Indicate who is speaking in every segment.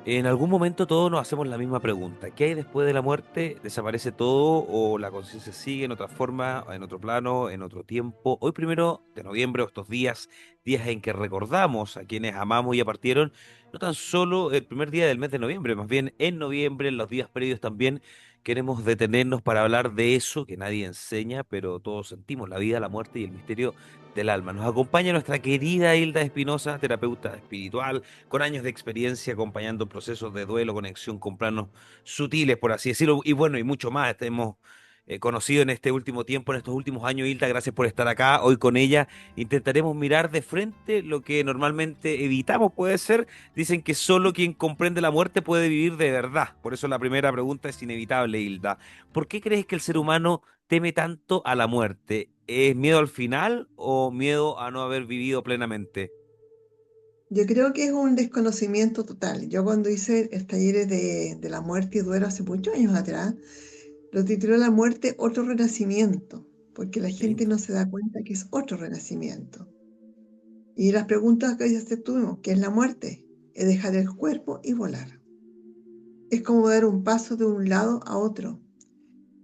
Speaker 1: En algún momento todos nos hacemos la misma pregunta. ¿Qué hay después de la muerte? ¿Desaparece todo o la conciencia sigue en otra forma, en otro plano, en otro tiempo? Hoy 1 de noviembre, o estos días, días en que recordamos a quienes amamos y ya partieron, no tan solo el primer día del mes de noviembre, más bien en noviembre, en los días previos también, queremos detenernos para hablar de eso que nadie enseña, pero todos sentimos, la vida, la muerte y el misterio del alma. Nos acompaña nuestra querida Hilda Espinosa, terapeuta espiritual con años de experiencia acompañando procesos de duelo, conexión con planos sutiles, por así decirlo, y bueno, y mucho más. Te hemos conocido en este último tiempo, en estos últimos años, Hilda, gracias por estar acá. Hoy con ella intentaremos mirar de frente lo que normalmente evitamos, puede ser. Dicen que solo quien comprende la muerte puede vivir de verdad. Por eso la primera pregunta es inevitable, Hilda. ¿Por qué crees que el ser humano teme tanto a la muerte? ¿Es miedo al final o miedo a no haber vivido plenamente?
Speaker 2: Yo creo que es un desconocimiento total. Yo cuando hice el talleres de la muerte y duelo hace muchos años atrás, lo titulé La muerte, otro renacimiento, porque la
Speaker 1: Qué
Speaker 2: gente
Speaker 1: lindo.
Speaker 2: no se da cuenta que es otro renacimiento. Y las preguntas que ya tuvimos, ¿qué es la muerte? Es dejar el cuerpo y volar. Es como dar un paso de un lado a otro.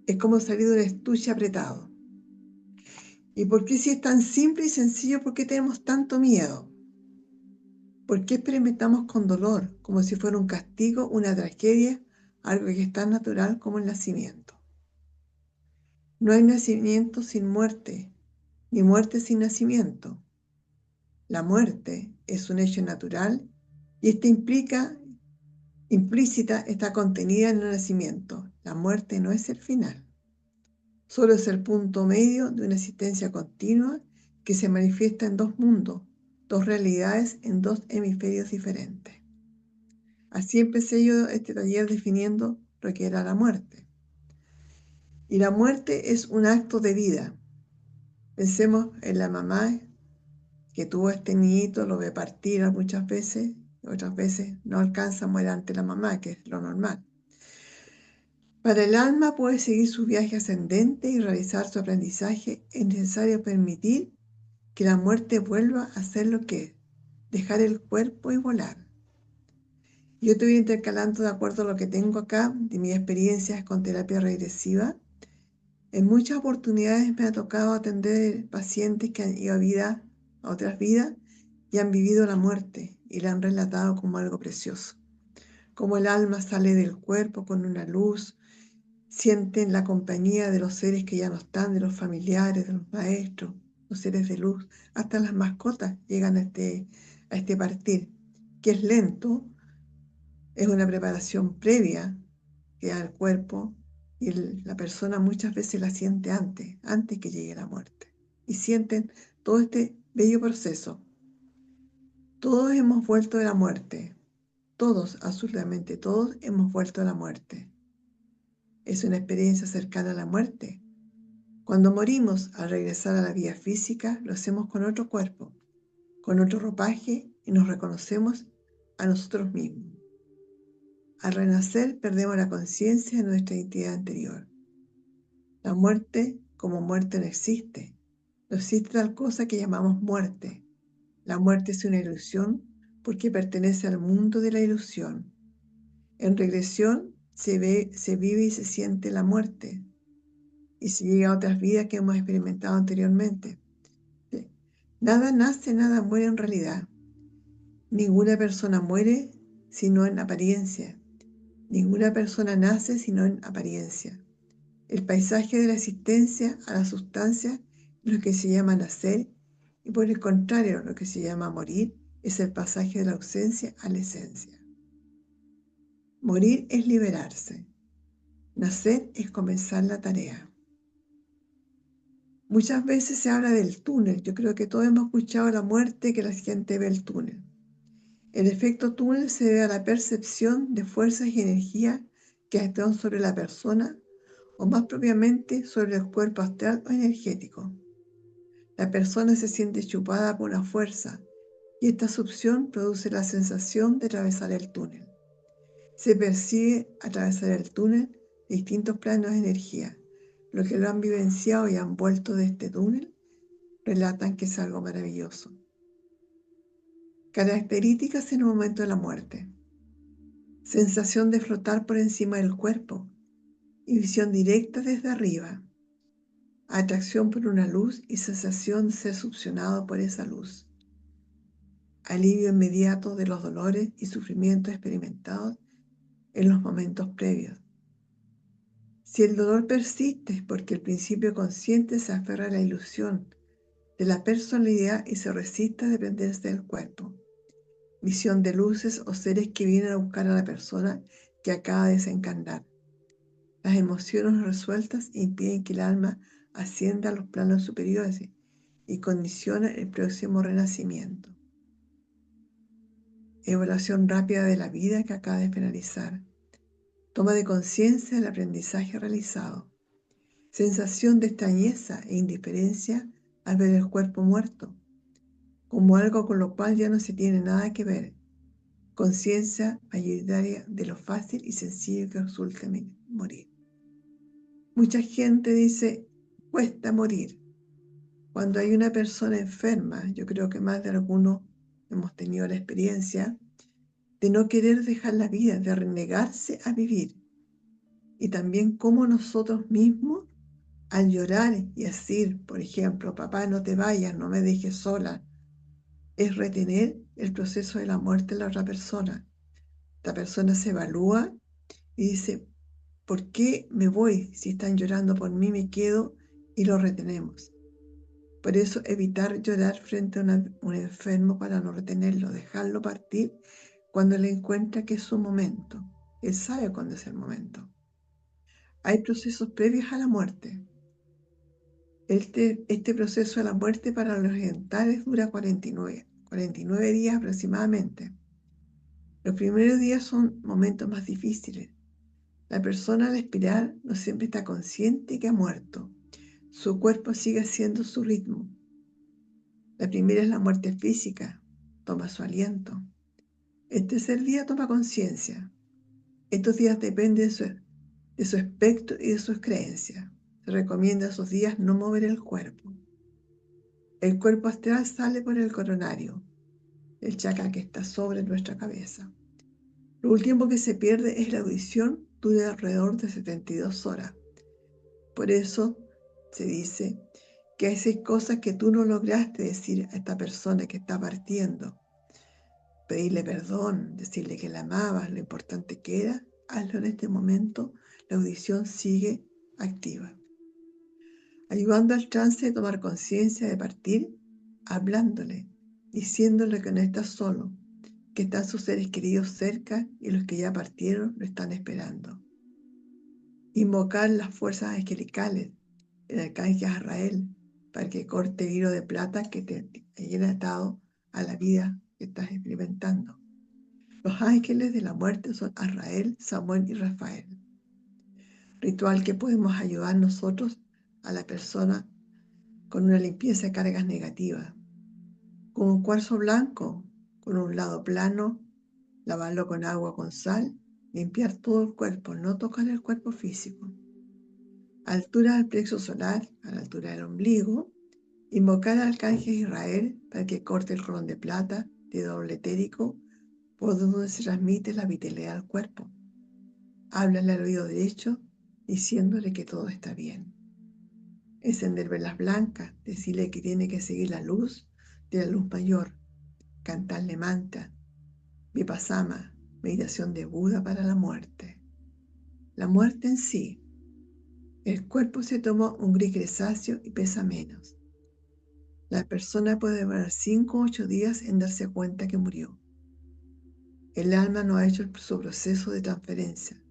Speaker 2: Es como salir de un estuche apretado. ¿Y por qué si es tan simple y sencillo, por qué tenemos tanto miedo? ¿Por qué experimentamos con dolor, como si fuera un castigo, una tragedia, algo que es tan natural como el nacimiento? No hay nacimiento sin muerte, ni muerte sin nacimiento. La muerte es un hecho natural y esta implícita está contenida en el nacimiento. La muerte no es el final, solo es el punto medio de una existencia continua que se manifiesta en dos mundos, dos realidades en dos hemisferios diferentes. Así empecé yo este taller definiendo lo que era la muerte. Y la muerte es un acto de vida. Pensemos en la mamá que tuvo este niñito, lo ve partir muchas veces, otras veces no alcanza, muere ante la mamá, que es lo normal. Para el alma puede seguir su viaje ascendente y realizar su aprendizaje, es necesario permitir que la muerte vuelva a ser lo que es, dejar el cuerpo y volar. Yo estoy intercalando de acuerdo a lo que tengo acá, de mis experiencias con terapia regresiva. En muchas oportunidades me ha tocado atender pacientes que han ido a otras vidas y han vivido la muerte y la han relatado como algo precioso. Como el alma sale del cuerpo con una luz, sienten la compañía de los seres que ya no están, de los familiares, de los maestros, los seres de luz, hasta las mascotas llegan a este partir, que es lento, es una preparación previa que da el cuerpo y la persona muchas veces la siente antes que llegue la muerte. Y sienten todo este bello proceso. Todos hemos vuelto de la muerte, todos, absolutamente todos hemos vuelto de la muerte. Es una experiencia cercana a la muerte. Cuando morimos, al regresar a la vida física, lo hacemos con otro cuerpo, con otro ropaje y nos reconocemos a nosotros mismos. Al renacer, perdemos la conciencia de nuestra identidad anterior. La muerte como muerte no existe. No existe tal cosa que llamamos muerte. La muerte es una ilusión porque pertenece al mundo de la ilusión. En regresión se vive y se siente la muerte y se llega a otras vidas que hemos experimentado anteriormente. ¿Sí? Nada nace, nada muere en realidad. Ninguna persona muere sino en apariencia. Ninguna persona nace sino en apariencia. El paisaje de la existencia a la sustancia es lo que se llama nacer y por el contrario, lo que se llama morir es el pasaje de la ausencia a la esencia. Morir es liberarse. Nacer es comenzar la tarea. Muchas veces se habla del túnel. Yo creo que todos hemos escuchado la muerte, que la gente ve el túnel. El efecto túnel se debe a la percepción de fuerzas y energías que actúan sobre la persona o más propiamente sobre el cuerpo astral o energético. La persona se siente chupada por una fuerza y esta succión produce la sensación de atravesar el túnel. Se percibe atravesar el túnel de distintos planos de energía. Los que lo han vivenciado y han vuelto de este túnel relatan que es algo maravilloso. Características en el momento de la muerte. sensación de flotar por encima del cuerpo y visión directa desde arriba, atracción por una luz y sensación de ser succionado por esa luz, alivio inmediato de los dolores y sufrimientos experimentados en los momentos previos. Si el dolor persiste es porque el principio consciente se aferra a la ilusión de la personalidad y se resiste a dependerse del cuerpo. Visión de luces o seres que vienen a buscar a la persona que acaba de desencarnar. Las emociones resueltas impiden que el alma ascienda a los planos superiores y condiciona el próximo renacimiento. Evaluación rápida de la vida que acaba de finalizar. Toma de conciencia del aprendizaje realizado. Sensación de extrañeza e indiferencia al ver el cuerpo muerto, como algo con lo cual ya no se tiene nada que ver. Conciencia mayoritaria de lo fácil y sencillo que resulta morir. Mucha gente dice, cuesta morir. Cuando hay una persona enferma, yo creo que más de algunos hemos tenido la experiencia de no querer dejar la vida, de renegarse a vivir. Y también como nosotros mismos, al llorar y decir, por ejemplo, papá, no te vayas, no me dejes sola, es retener el proceso de la muerte de la otra persona. La persona se evalúa y dice, ¿por qué me voy? Si están llorando por mí, me quedo y lo retenemos. Por eso evitar llorar frente a un enfermo para no retenerlo, dejarlo partir cuando le encuentra que es su momento. Él sabe cuándo es el momento. Hay procesos previos a la muerte. Este proceso de la muerte para los orientales dura 49 días aproximadamente. Los primeros días son momentos más difíciles. La persona al expirar no siempre está consciente que ha muerto. Su cuerpo sigue haciendo su ritmo. La primera es la muerte física. Toma su aliento. El tercer día toma conciencia. Estos días dependen de su aspecto y de sus creencias. Se recomienda esos días no mover el cuerpo. El cuerpo astral sale por el coronario, el chakra que está sobre nuestra cabeza. Lo último que se pierde es la audición, dura alrededor de 72 horas. Por eso se dice que hay 6 cosas que tú no lograste decir a esta persona que está partiendo. Pedirle perdón, decirle que la amabas, lo importante que era, hazlo en este momento, la audición sigue activa. Ayudando al trance de tomar conciencia de partir, hablándole, diciéndole que no está solo, que están sus seres queridos cerca y los que ya partieron lo están esperando. Invocar las fuerzas angelicales, el arcángel Azrael, para que corte el hilo de plata que te haya atado a la vida que estás experimentando. Los ángeles de la muerte son Azrael, Samuel y Rafael. Ritual que podemos ayudar nosotros a la persona con una limpieza de cargas negativas. Con un cuarzo blanco, con un lado plano, lavarlo con agua con sal, limpiar todo el cuerpo, no tocar el cuerpo físico. Altura del plexo solar, a la altura del ombligo, invocar al arcángel Israel para que corte el cordón de plata de doble etérico por donde se transmite la vitalidad al cuerpo. Háblale al oído derecho diciéndole que todo está bien. Encender velas blancas, decirle que tiene que seguir la luz de la luz mayor, cantarle mantra, vipassana, meditación de Buda para la muerte. La muerte en sí. El cuerpo se toma un gris grisáceo y pesa menos. La persona puede demorar 5 o 8 días en darse cuenta que murió. El alma no ha hecho su proceso de transferencia.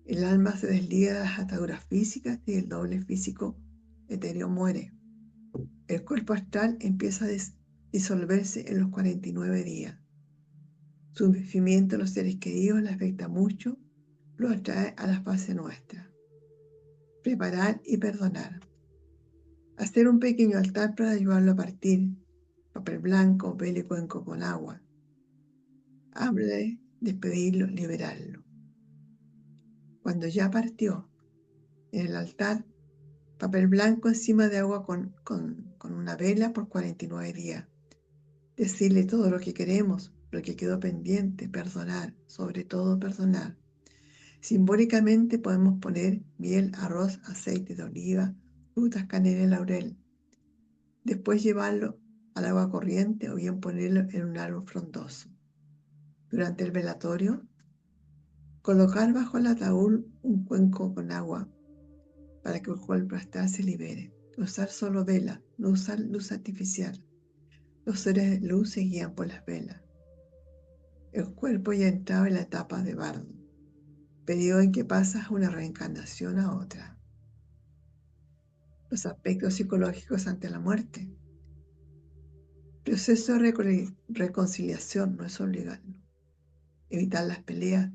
Speaker 2: El alma se desliga de las ataduras físicas y el doble físico etéreo muere. El cuerpo astral empieza a disolverse en los 49 días. Su sufrimiento de los seres queridos le afecta mucho, lo atrae a la fase nuestra. Preparar y perdonar. Hacer un pequeño altar para ayudarlo a partir. Papel blanco, vela y cuenco con agua. Háblale, despedirlo, liberarlo. Cuando ya partió, en el altar, papel blanco encima de agua con una vela por 49 días. Decirle todo lo que queremos, lo que quedó pendiente, perdonar, sobre todo perdonar. Simbólicamente podemos poner miel, arroz, aceite de oliva, frutas, canela y laurel. Después llevarlo al agua corriente o bien ponerlo en un árbol frondoso. Durante el velatorio, colocar bajo el ataúd un cuenco con agua para que el cuerpo astral se libere. Usar solo vela, no usar luz artificial. Los seres de luz se guían por las velas. El cuerpo ya entraba en la etapa de bardo, periodo en que pasas una reencarnación a otra. Los aspectos psicológicos ante la muerte. Proceso de reconciliación no es obligarlo. Evitar las peleas.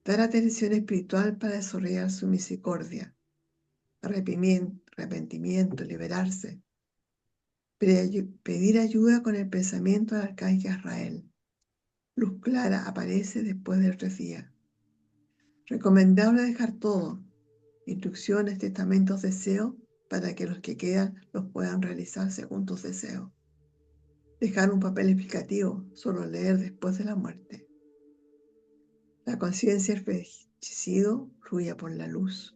Speaker 2: Dar atención espiritual para desarrollar su misericordia. Arrepentimiento, liberarse. Pedir ayuda con el pensamiento del arcángel Israel. Luz clara aparece después del 3 días. Recomendable dejar todo, instrucciones, testamentos, deseos, para que los que quedan los puedan realizar según tus deseos. Dejar un papel explicativo, solo leer después de la muerte. La conciencia del fallecido fluye por la luz.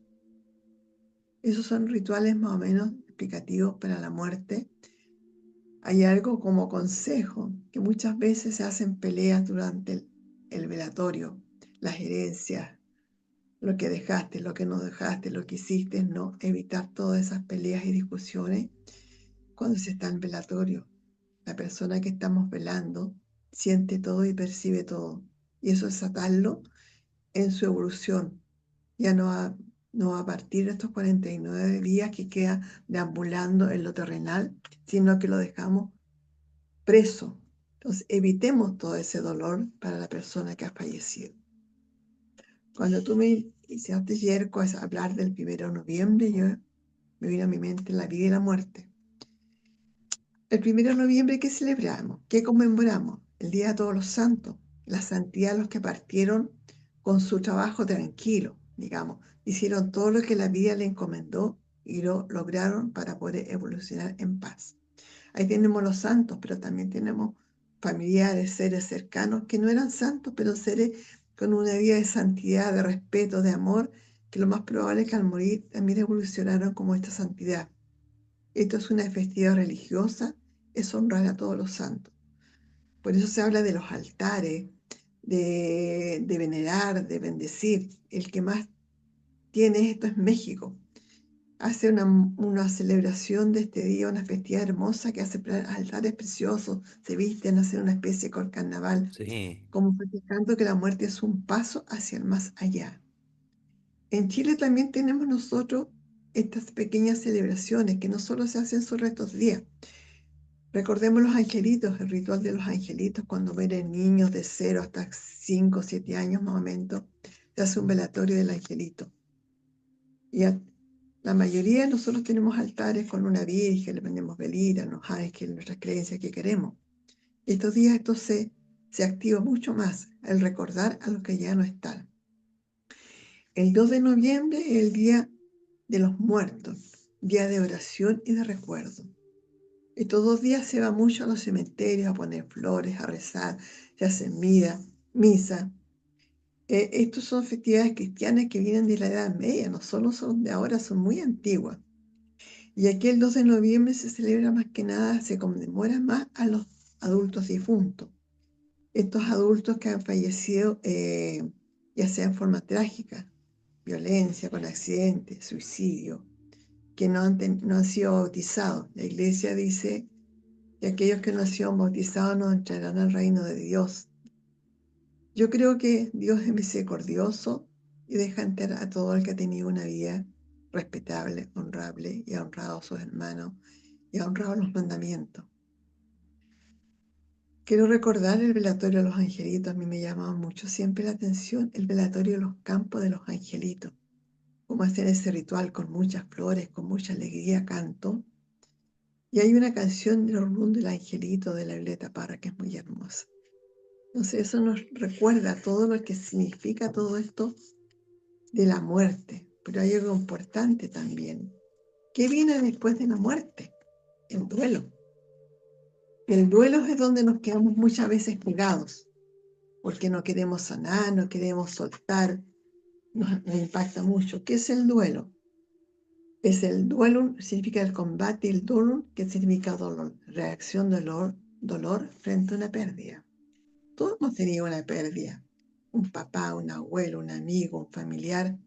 Speaker 2: Esos son rituales más o menos explicativos para la muerte. Hay algo como consejo, que muchas veces se hacen peleas durante el velatorio, las herencias, lo que dejaste, lo que no dejaste, lo que hiciste, no evitar todas esas peleas y discusiones cuando se está en velatorio. La persona que estamos velando siente todo y percibe todo. Y eso es sacarlo en su evolución. Ya no va a partir de estos 49 días que queda deambulando en lo terrenal, sino que lo dejamos preso. Entonces, evitemos todo ese dolor para la persona que ha fallecido. Cuando tú me hiciste ayer hablar del 1 de noviembre, me vino a mi mente la vida y la muerte. El 1 de noviembre, ¿qué celebramos? ¿Qué conmemoramos? El Día de Todos los Santos, la santidad de los que partieron con su trabajo tranquilo, digamos. Hicieron todo lo que la vida le encomendó y lo lograron para poder evolucionar en paz. Ahí tenemos los santos, pero también tenemos familiares, seres cercanos que no eran santos, pero seres con una vida de santidad, de respeto, de amor, que lo más probable es que al morir también evolucionaron como esta santidad. Esto es una festividad religiosa, es honrar a todos los santos. Por eso se habla de los altares, de venerar, de bendecir. El que más tiene esto es México. Hace una celebración de este día, una festividad hermosa que hace altares preciosos, se visten, hacen una especie de carnaval,
Speaker 1: Sí,
Speaker 2: como festejando que la muerte es un paso hacia el más allá. En Chile también tenemos nosotros estas pequeñas celebraciones que no solo se hacen sobre estos días. Recordemos los angelitos, el ritual de los angelitos, cuando mueren niños de 0 hasta 5 o 7 años más o menos, se hace un velatorio del angelito. Y la mayoría de nosotros tenemos altares con una virgen, le prendemos velita, los ángeles, nuestras creencias que queremos. Estos días esto se activa mucho más, el recordar a los que ya no están. El 2 de noviembre es el Día de los Muertos, día de oración y de recuerdo. Estos 2 días se va mucho a los cementerios a poner flores, a rezar, se hacen misa. Estos son festividades cristianas que vienen de la Edad Media, no solo son de ahora, son muy antiguas. Y aquí el 2 de noviembre se celebra más que nada, se conmemora más a los adultos difuntos. Estos adultos que han fallecido, ya sea en forma trágica, violencia, con accidentes, suicidio, que no han sido bautizados. La iglesia dice que aquellos que no han sido bautizados no entrarán al reino de Dios. Yo creo que Dios es misericordioso y deja entrar a todo el que ha tenido una vida respetable, honrable y ha honrado a sus hermanos y ha honrado los mandamientos. Quiero recordar el velatorio de los angelitos. A mí me llamaba mucho siempre la atención el velatorio de los campos de los angelitos. Cómo hacen ese ritual con muchas flores, con mucha alegría, canto. Y hay una canción de los Run del Angelito de la Violeta Parra que es muy hermosa. Entonces eso nos recuerda todo lo que significa todo esto de la muerte. Pero hay algo importante también. ¿Qué viene después de la muerte? El duelo. El duelo es donde nos quedamos muchas veces pegados, porque no queremos sanar, no queremos soltar, nos impacta mucho. ¿Qué es el duelo? Es el duelo, significa el combate, el dolor, que significa dolor, reacción, dolor frente a una pérdida. Todos hemos tenido una pérdida, un papá, un abuelo, un amigo, un familiar,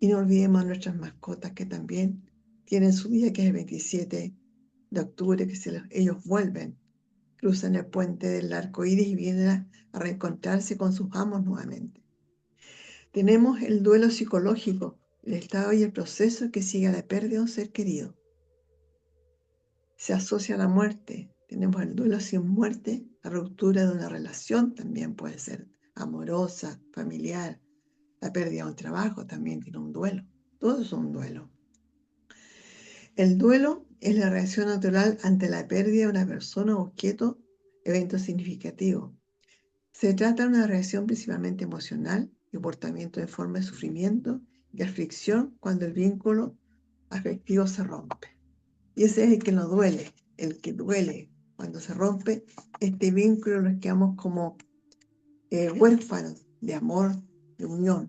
Speaker 2: y no olvidemos a nuestras mascotas que también tienen su día, que es el 27 de octubre, que ellos vuelven, cruzan el puente del arco iris y vienen a reencontrarse con sus amos nuevamente. Tenemos el duelo psicológico, el estado y el proceso que sigue a la pérdida de un ser querido. Se asocia a la muerte. Tenemos el duelo sin muerte, la ruptura de una relación también puede ser amorosa, familiar, la pérdida de un trabajo también tiene un duelo. Todo es un duelo. El duelo es la reacción natural ante la pérdida de una persona, objeto, evento significativo. Se trata de una reacción principalmente emocional, comportamiento en forma de sufrimiento y aflicción cuando el vínculo afectivo se rompe. Y ese es el que nos duele, el que duele. Cuando se rompe este vínculo nos quedamos como huérfanos de amor, de unión.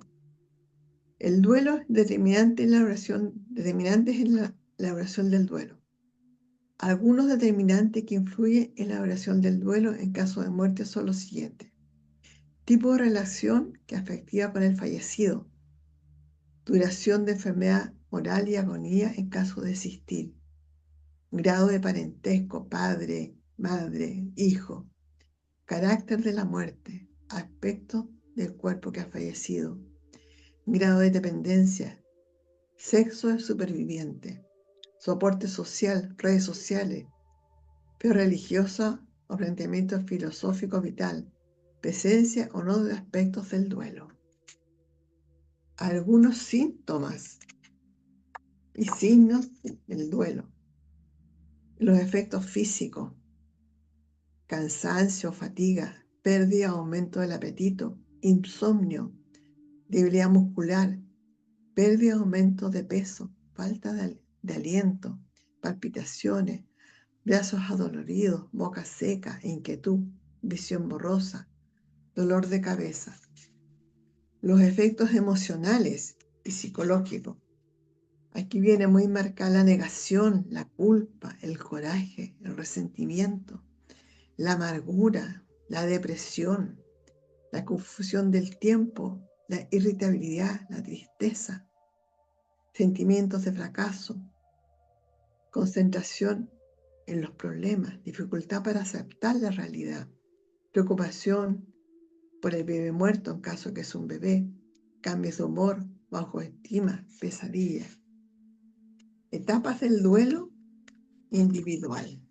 Speaker 2: El duelo es determinante en la oración, determinantes en la elaboración del duelo. Algunos determinantes que influyen en la oración del duelo en caso de muerte son los siguientes. Tipo de relación que afectiva con el fallecido. Duración de enfermedad moral y agonía en caso de existir. Grado de parentesco, padre, madre, hijo. Carácter de la muerte. Aspecto del cuerpo que ha fallecido. Grado de dependencia. Sexo del superviviente. Soporte social, redes sociales. Fe religiosa o planteamiento filosófico vital. Presencia o no de aspectos del duelo. Algunos síntomas y signos del duelo. Los efectos físicos, cansancio, fatiga, pérdida o aumento del apetito, insomnio, debilidad muscular, pérdida o aumento de peso, falta de aliento, palpitaciones, brazos adoloridos, boca seca, inquietud, visión borrosa, dolor de cabeza. Los efectos emocionales y psicológicos. Aquí viene muy marcada la negación, la culpa, el coraje, el resentimiento, la amargura, la depresión, la confusión del tiempo, la irritabilidad, la tristeza, sentimientos de fracaso, concentración en los problemas, dificultad para aceptar la realidad, preocupación por el bebé muerto en caso que es un bebé, cambios de humor, bajo estima, pesadillas. Etapas del duelo individual.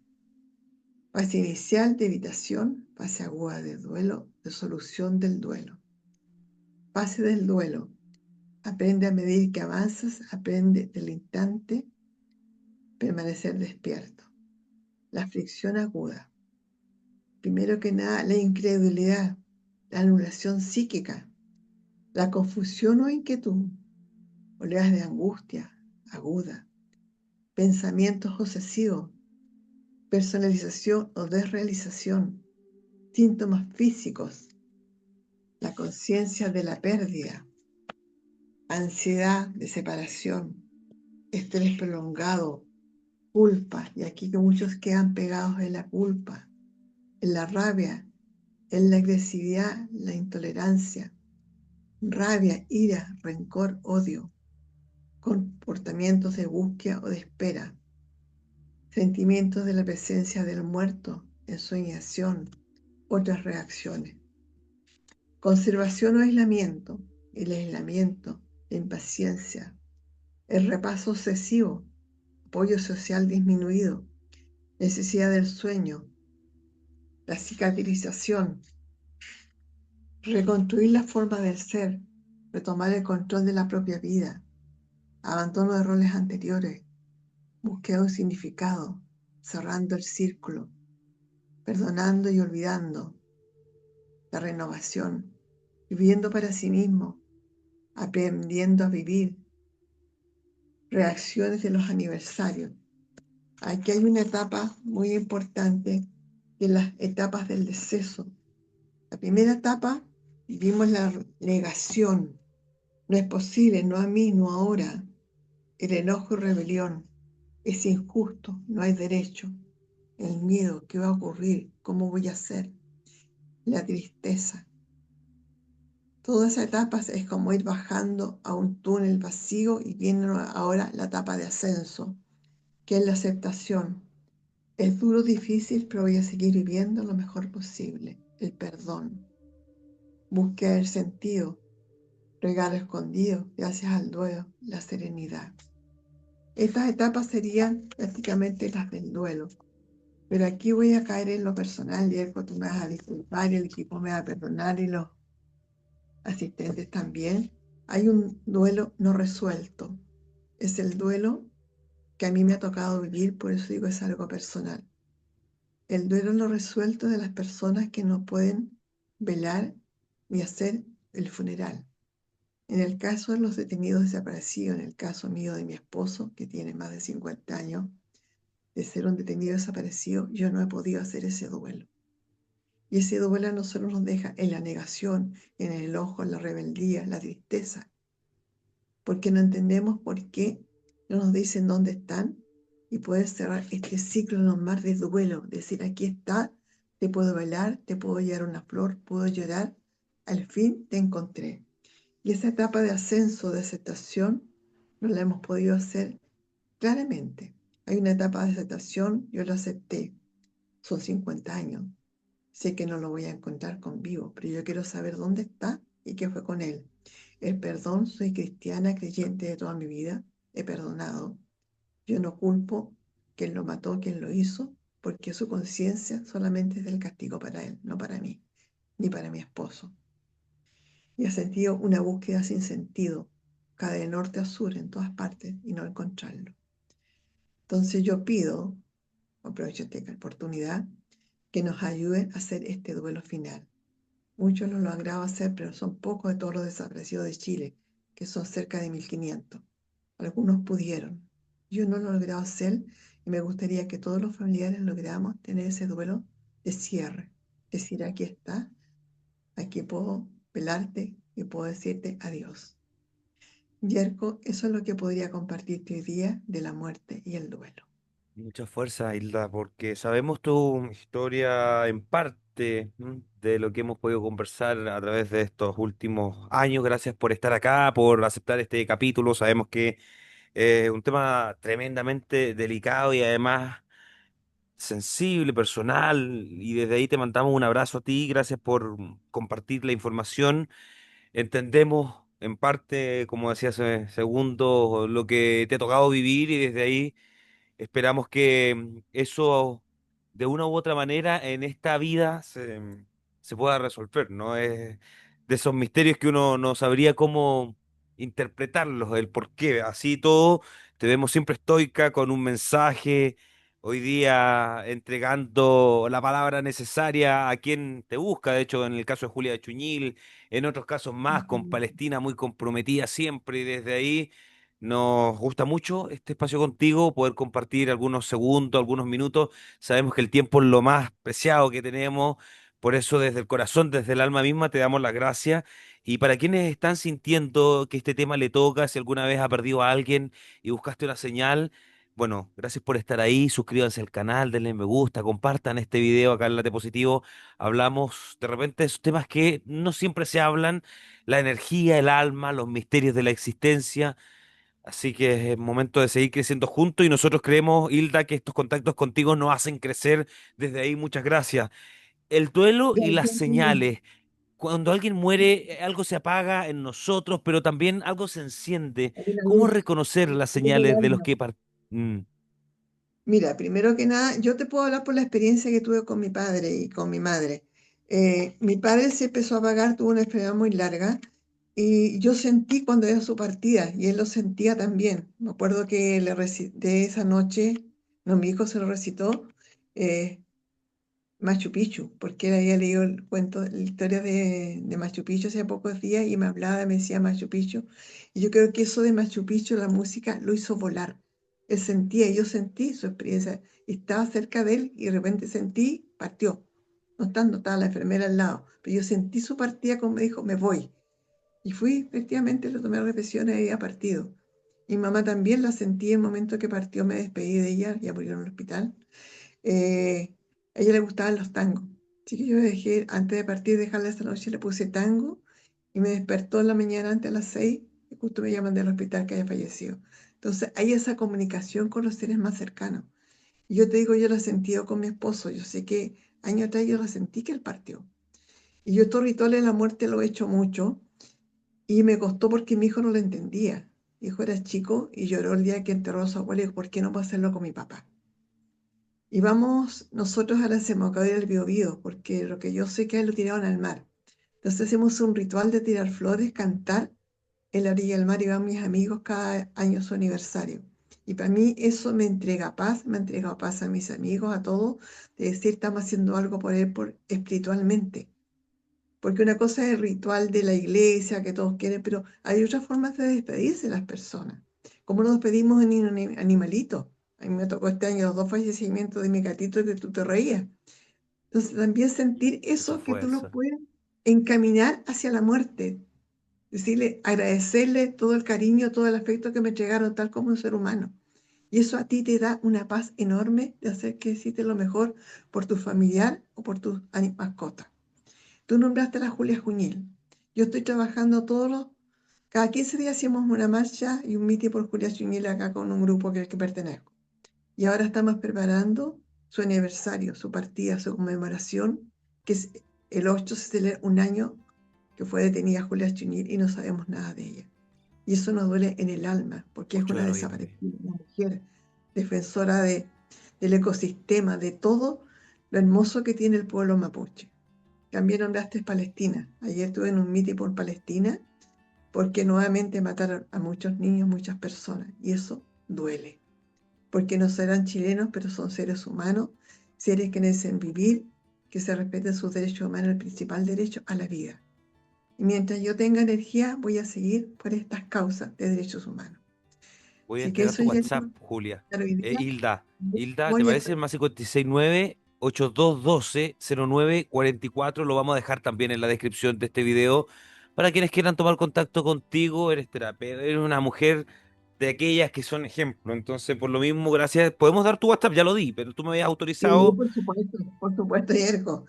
Speaker 2: Fase inicial de evitación, fase aguda de duelo, de solución del duelo. Fase del duelo. Aprende a medir que avanzas, aprende del instante, permanecer despierto. La aflicción aguda. Primero que nada, la incredulidad, la anulación psíquica, la confusión o inquietud, oleadas de angustia aguda, pensamientos obsesivos, personalización o desrealización, síntomas físicos, la conciencia de la pérdida, ansiedad de separación, estrés prolongado, culpa, y aquí que muchos quedan pegados en la culpa, en la rabia, en la agresividad, la intolerancia, rabia, ira, rencor, odio, comportamientos de búsqueda o de espera, sentimientos de la presencia del muerto, ensoñación, otras reacciones. Conservación o aislamiento, el aislamiento, la impaciencia, el repaso obsesivo, apoyo social disminuido, necesidad del sueño, la cicatrización, reconstruir la forma del ser, retomar el control de la propia vida, abandono de roles anteriores, búsqueda de un significado, cerrando el círculo, perdonando y olvidando, la renovación, viviendo para sí mismo, aprendiendo a vivir, reacciones de los aniversarios. Aquí hay una etapa muy importante de las etapas del deceso. La primera etapa vivimos la negación. No es posible, no a mí, no ahora. El enojo y rebelión. Es injusto, no hay derecho. El miedo, ¿qué va a ocurrir? ¿Cómo voy a hacer? La tristeza. Todas esas etapas es como ir bajando a un túnel vacío y viene ahora la etapa de ascenso, que es la aceptación. Es duro, difícil, pero voy a seguir viviendo lo mejor posible. El perdón. Búsqueda del sentido. Regalo escondido, gracias al duelo, la serenidad. Estas etapas serían prácticamente las del duelo. Pero aquí voy a caer en lo personal, Diego, tú me vas a disculpar y el equipo me va a perdonar y los asistentes también. Hay un duelo no resuelto. Es el duelo que a mí me ha tocado vivir, por eso digo es algo personal. El duelo no resuelto de las personas que no pueden velar ni hacer el funeral. En el caso de los detenidos desaparecidos, en el caso mío de mi esposo, que tiene más de 50 años de ser un detenido desaparecido, yo no he podido hacer ese duelo. Y ese duelo a nosotros nos deja en la negación, en el enojo, en la rebeldía, en la tristeza, porque no entendemos por qué no nos dicen dónde están y poder cerrar este ciclo normal de duelo, decir aquí está, te puedo velar, te puedo llevar una flor, puedo llorar, al fin te encontré. Y esa etapa de ascenso, de aceptación, no la hemos podido hacer claramente. Hay una etapa de aceptación, yo la acepté, son 50 años. Sé que no lo voy a encontrar con vivo, pero yo quiero saber dónde está y qué fue con él. El perdón, soy cristiana, creyente de toda mi vida, he perdonado. Yo no culpo quien lo mató, quien lo hizo, porque su conciencia solamente es del castigo para él, no para mí, ni para mi esposo. Y he sentido una búsqueda sin sentido, cada de norte a sur, en todas partes, y no encontrarlo. Entonces yo pido, aprovecho esta oportunidad, que nos ayuden a hacer este duelo final. Muchos lo han logrado hacer, pero son pocos de todos los desaparecidos de Chile, que son cerca de 1500. Algunos pudieron. Yo no lo he logrado hacer y me gustaría que todos los familiares lográramos tener ese duelo de cierre. Decir, aquí está, aquí puedo velarte y puedo decirte adiós. Yerko, eso es lo que podría compartirte hoy día de la muerte y el duelo.
Speaker 1: Mucha fuerza, Hilda, porque sabemos tu historia en parte, de lo que hemos podido conversar a través de estos últimos años. Gracias por estar acá, por aceptar este capítulo. Sabemos que es un tema tremendamente delicado y además sensible, personal, y desde ahí te mandamos un abrazo a ti. Gracias por compartir la información. Entendemos en parte, como decía hace segundos, lo que te ha tocado vivir y desde ahí esperamos que eso de una u otra manera en esta vida se pueda resolver, ¿no? Es de esos misterios que uno no sabría cómo interpretarlos, el por qué. Así todo, te vemos siempre estoica con un mensaje, hoy día entregando la palabra necesaria a quien te busca. De hecho, en el caso de Julia de Chuñil, en otros casos más, con
Speaker 2: Ujú.
Speaker 1: Palestina muy comprometida siempre y desde ahí. Nos gusta mucho este espacio contigo, poder compartir algunos segundos, algunos minutos. Sabemos que el tiempo es lo más preciado que tenemos, por eso desde el corazón, desde el alma misma, te damos las gracias. Y para quienes están sintiendo que este tema le toca, si alguna vez ha perdido a alguien y buscaste una señal, bueno, gracias por estar ahí, suscríbanse al canal, denle me gusta, compartan este video acá en Late Positivo. Hablamos de repente de esos temas que no siempre se hablan, la energía, el alma, los misterios de la existencia. Así que es momento de seguir creciendo juntos y nosotros creemos, Hilda, que estos contactos contigo nos hacen crecer desde ahí. Muchas gracias. El duelo y las
Speaker 2: Gracias, amigo.
Speaker 1: señales. Cuando alguien muere, algo se apaga en nosotros, pero también algo se enciende.
Speaker 2: Hay una
Speaker 1: ¿Cómo
Speaker 2: luz,
Speaker 1: reconocer las
Speaker 2: luz del
Speaker 1: señales de los
Speaker 2: alma.
Speaker 1: que parten?
Speaker 2: Mira, primero que nada, yo te puedo hablar por la experiencia que tuve con mi padre y con mi madre. Mi padre se empezó a apagar, tuvo una enfermedad muy larga y yo sentí cuando era su partida y él lo sentía también. Me acuerdo que le recité esa noche, no, mi hijo se lo recitó, eh, Machu Picchu, porque él había leído el cuento, la historia de Machu Picchu hace pocos días y me hablaba, me decía Machu Picchu. Y yo creo que eso de Machu Picchu, la música, lo hizo volar. Él sentía, yo sentí su experiencia. Estaba cerca de él y de repente sentí partió. No estando, estaba la enfermera al lado, pero yo sentí su partida como me dijo, me voy. Y fui, efectivamente, le tomé reflexiones y había partido. Mi mamá también la sentí en el momento que partió, me despedí de ella, ya murió en el hospital. A ella le gustaban los tangos. Así que yo dejé, antes de partir, dejarla esta noche, le puse tango y me despertó en la mañana antes a las 6 y justo me llaman del hospital que haya fallecido. Entonces hay esa comunicación con los seres más cercanos. Y yo te digo, yo la sentí con mi esposo. Yo sé que años atrás yo la sentí que él partió. Y yo estos rituales de la muerte lo he hecho mucho y me costó porque mi hijo no lo entendía. Mi hijo era chico y lloró el día que enterró a su abuelo y dijo, ¿por qué no puedo hacerlo con mi papá? Y vamos nosotros a la desembocadura del Biobío, porque lo que yo sé que a él lo tiraron al mar. Entonces hacemos un ritual de tirar flores, cantar en la orilla del mar y van mis amigos cada año su aniversario. Y para mí eso me entrega paz, me ha entregado paz a mis amigos, a todos, de decir estamos haciendo algo por él espiritualmente. Porque una cosa es el ritual de la iglesia que todos quieren, pero hay otras formas de despedirse de las personas. ¿Cómo nos despedimos en un animalito? A mí me tocó este año los dos fallecimientos de mi gatito que tú te reías. Entonces también sentir
Speaker 1: Mucha
Speaker 2: eso que tú los
Speaker 1: fuerza.
Speaker 2: puedes encaminar hacia la muerte. Decirle, agradecerle todo el cariño, todo el afecto que me entregaron, tal como un ser humano. Y eso a ti te da una paz enorme de hacer que hiciste lo mejor por tu familiar o por tus mascotas. Tú nombraste a la Julia Juñil. Yo estoy trabajando cada 15 días hacemos una marcha y un mitin por Julia Juñil acá con un grupo al que pertenezco. Y ahora estamos preparando su aniversario, su partida, su conmemoración, que es el 8 se celebra un año que fue detenida Julia Juñil y no sabemos nada de ella. Y eso nos duele en el alma, porque es
Speaker 1: Mucho
Speaker 2: una
Speaker 1: derriente.
Speaker 2: desaparecida, una mujer defensora del ecosistema, de todo lo hermoso que tiene el pueblo mapuche. También nombraste Palestina. Ayer estuve en un mitin por Palestina porque nuevamente mataron a muchos niños, muchas personas. Y eso duele. Porque no serán chilenos, pero son seres humanos, seres que necesitan vivir, que se respeten sus derechos humanos, el principal derecho a la vida. Y mientras yo tenga energía, voy a seguir por estas causas de derechos humanos.
Speaker 1: Voy a
Speaker 2: Así que
Speaker 1: entregar
Speaker 2: eso
Speaker 1: tu
Speaker 2: ya
Speaker 1: WhatsApp, Julia.
Speaker 2: hoy día
Speaker 1: Hilda. Hilda, ¿te
Speaker 2: voy a...
Speaker 1: parece el más 569-8212-0944? Lo vamos a dejar también en la descripción de este video para quienes quieran tomar contacto contigo. Eres terapeuta, eres una mujer de aquellas que son ejemplo. Entonces, por lo mismo, gracias. Podemos dar tu WhatsApp, ya lo di, pero tú me habías
Speaker 2: Sí,
Speaker 1: autorizado
Speaker 2: por supuesto, Yerko.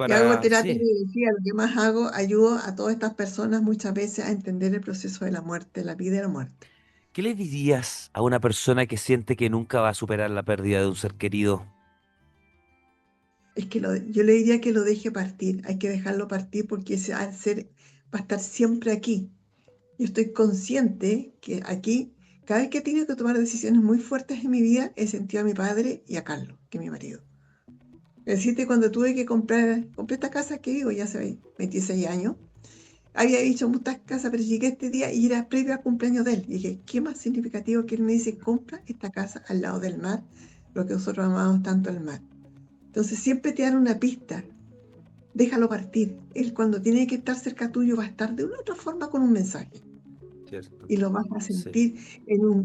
Speaker 2: Yo hago
Speaker 1: para...
Speaker 2: terapia
Speaker 1: Sí.
Speaker 2: regresiva, lo que más hago, ayudo a todas estas personas muchas veces a entender el proceso de la muerte, la vida y la muerte.
Speaker 1: ¿Qué le dirías a una persona que siente que nunca va a superar la pérdida de un ser querido?
Speaker 2: Es que yo le diría que lo deje partir, hay que dejarlo partir porque ese ser va a estar siempre aquí. Yo estoy consciente que aquí, cada vez que he tenido que tomar decisiones muy fuertes en mi vida, he sentido a mi padre y a Carlos, que es mi marido. Decirte, cuando tuve que compré esta casa que vivo ya hace 26 años, había dicho muchas casas, pero llegué este día y era previo al cumpleaños de él. Y dije, ¿qué más significativo que él me dice, compra esta casa al lado del mar, lo que nosotros amamos tanto el mar? Entonces siempre te dan una pista, déjalo partir. Él cuando tiene que estar cerca tuyo va a estar de una u otra forma con un mensaje.
Speaker 1: ¿Cierto?
Speaker 2: Y lo vas a
Speaker 1: Sí.
Speaker 2: sentir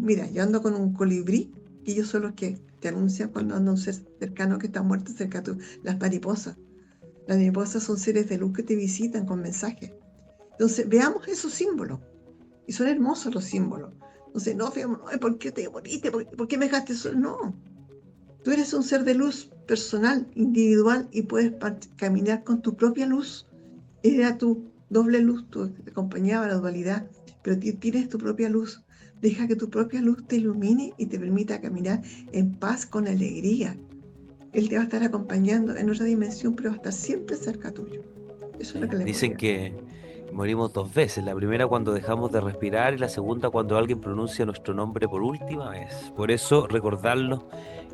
Speaker 2: mira, yo ando con un colibrí, que ellos son los que te anuncian cuando anda un ser cercano que está muerto cerca tuyo. Las mariposas. Las mariposas son seres de luz que te visitan con mensajes. Entonces, veamos esos símbolos. Y son hermosos los símbolos. Entonces, no, fíjate, no, ¿por qué te moriste? ¿Por qué me dejaste solo? No, tú eres un ser de luz personal, individual, y puedes caminar con tu propia luz. Era tu doble luz, te acompañaba la dualidad, pero tienes tu propia luz. Deja que tu propia luz te ilumine y te permita caminar en paz, con alegría. Él te va a estar acompañando en otra dimensión, pero va a estar siempre cerca tuyo. Eso es lo que le
Speaker 1: Dicen
Speaker 2: podría decir.
Speaker 1: que morimos dos veces, la primera cuando dejamos de respirar y la segunda cuando alguien pronuncia nuestro nombre por última vez. Por eso recordarlos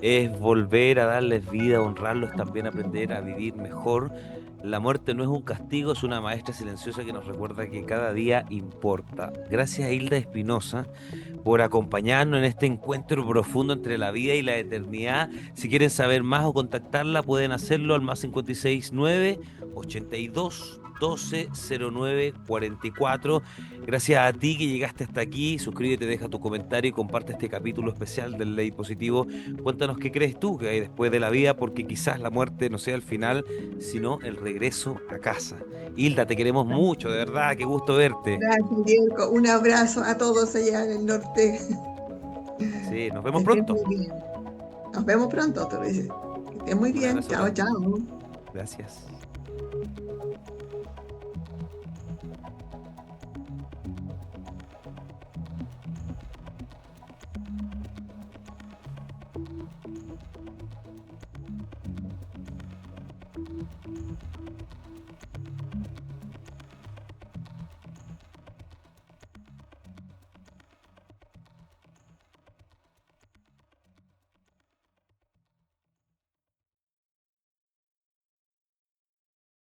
Speaker 1: es volver a darles vida, honrarlos, también aprender a vivir mejor. La muerte no es un castigo, es una maestra silenciosa que nos recuerda que cada día importa. Gracias a Hilda Espinosa por acompañarnos en este encuentro profundo entre la vida y la eternidad. Si quieren saber más o contactarla, pueden hacerlo al más 569 82 120944. Gracias a ti que llegaste hasta aquí. Suscríbete, deja tu comentario y comparte este capítulo especial del Ley Positivo. Cuéntanos qué crees tú que hay después de la vida, porque quizás la muerte no sea el final, sino el regreso a casa. Hilda, te queremos mucho, de verdad, qué gusto verte.
Speaker 2: Gracias, Diego. Un abrazo a todos allá en el norte.
Speaker 1: Sí, nos
Speaker 2: Que
Speaker 1: vemos
Speaker 2: estén
Speaker 1: pronto.
Speaker 2: muy bien. Nos vemos pronto, te voy a decir. Que estén muy
Speaker 1: Un
Speaker 2: bien.
Speaker 1: abrazo
Speaker 2: Chao,
Speaker 1: grande.
Speaker 2: chao.
Speaker 1: Gracias.